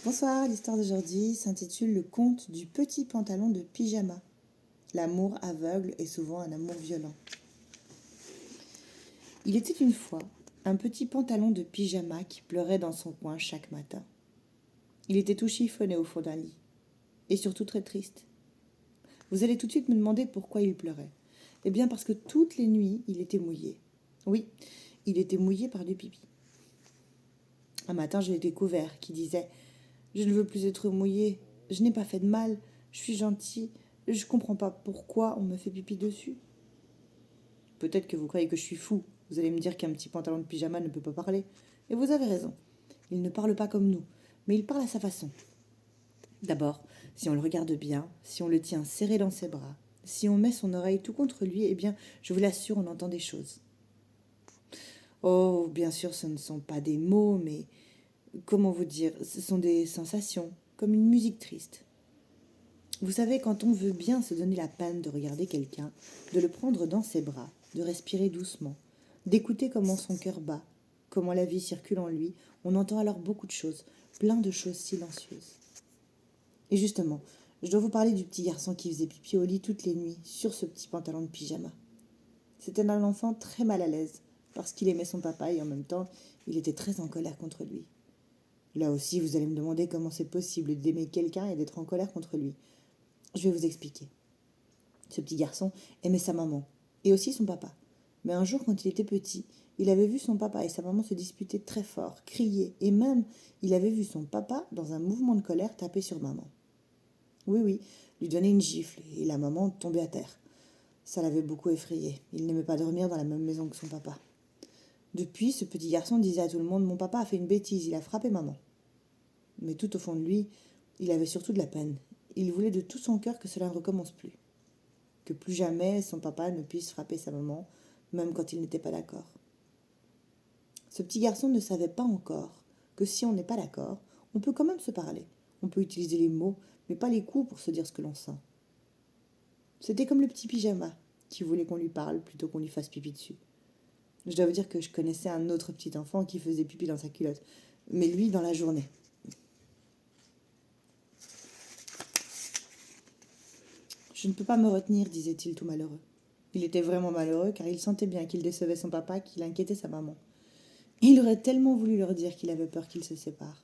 Bonsoir, l'histoire d'aujourd'hui s'intitule Le conte du petit pantalon de pyjama. L'amour aveugle est souvent un amour violent. Il était une fois un petit pantalon de pyjama qui pleurait dans son coin chaque matin. Il était tout chiffonné au fond d'un lit, et surtout très triste. Vous allez tout de suite me demander pourquoi il pleurait. Eh bien parce que toutes les nuits, il était mouillé. Oui, il était mouillé par du pipi. Un matin, je l'ai découvert, qui disait « Je ne veux plus être mouillé, je n'ai pas fait de mal, je suis gentil, je comprends pas pourquoi on me fait pipi dessus. » Peut-être que vous croyez que je suis fou. Vous allez me dire qu'un petit pantalon de pyjama ne peut pas parler. Et vous avez raison. Il ne parle pas comme nous, mais il parle à sa façon. D'abord, si on le regarde bien, si on le tient serré dans ses bras, si on met son oreille tout contre lui, eh bien, je vous l'assure, on entend des choses. Oh, bien sûr, ce ne sont pas des mots, mais comment vous dire, ce sont des sensations, comme une musique triste. Vous savez, quand on veut bien se donner la peine de regarder quelqu'un, de le prendre dans ses bras, de respirer doucement, d'écouter comment son cœur bat, comment la vie circule en lui, on entend alors beaucoup de choses, plein de choses silencieuses. Et justement, je dois vous parler du petit garçon qui faisait pipi au lit toutes les nuits, sur ce petit pantalon de pyjama. C'était un enfant très mal à l'aise, parce qu'il aimait son papa et en même temps, il était très en colère contre lui. Là aussi, vous allez me demander comment c'est possible d'aimer quelqu'un et d'être en colère contre lui. Je vais vous expliquer. Ce petit garçon aimait sa maman, et aussi son papa. Mais un jour, quand il était petit, il avait vu son papa et sa maman se disputer très fort, crier, et même il avait vu son papa, dans un mouvement de colère, taper sur maman. Oui, lui donner une gifle, et la maman tombait à terre. Ça l'avait beaucoup effrayé. Il n'aimait pas dormir dans la même maison que son papa. Depuis, ce petit garçon disait à tout le monde « Mon papa a fait une bêtise, il a frappé maman ». Mais tout au fond de lui, il avait surtout de la peine. Il voulait de tout son cœur que cela ne recommence plus. Que plus jamais son papa ne puisse frapper sa maman, même quand il n'était pas d'accord. Ce petit garçon ne savait pas encore que si on n'est pas d'accord, on peut quand même se parler. On peut utiliser les mots, mais pas les coups pour se dire ce que l'on sent. C'était comme le petit pyjama, qui voulait qu'on lui parle plutôt qu'on lui fasse pipi dessus. Je dois vous dire que je connaissais un autre petit enfant qui faisait pipi dans sa culotte, mais lui dans la journée. Je ne peux pas me retenir, disait-il tout malheureux. Il était vraiment malheureux car il sentait bien qu'il décevait son papa, qu'il inquiétait sa maman. Et il aurait tellement voulu leur dire qu'il avait peur qu'ils se séparent,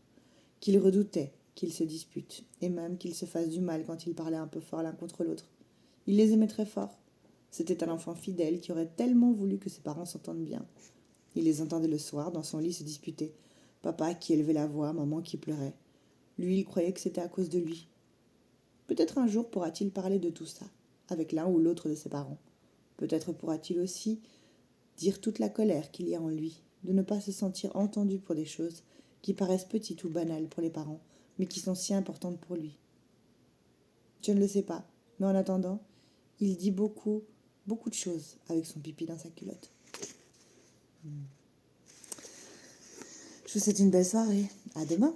qu'il redoutait qu'ils se disputent, et même qu'ils se fassent du mal quand ils parlaient un peu fort l'un contre l'autre. Il les aimait très fort. C'était un enfant fidèle qui aurait tellement voulu que ses parents s'entendent bien. Il les entendait le soir dans son lit se disputer. Papa qui élevait la voix, maman qui pleurait. Lui, il croyait que c'était à cause de lui. Peut-être un jour pourra-t-il parler de tout ça, avec l'un ou l'autre de ses parents. Peut-être pourra-t-il aussi dire toute la colère qu'il y a en lui, de ne pas se sentir entendu pour des choses qui paraissent petites ou banales pour les parents, mais qui sont si importantes pour lui. Je ne le sais pas, mais en attendant, il dit beaucoup de choses avec son pipi dans sa culotte. Je vous souhaite une belle soirée. À demain.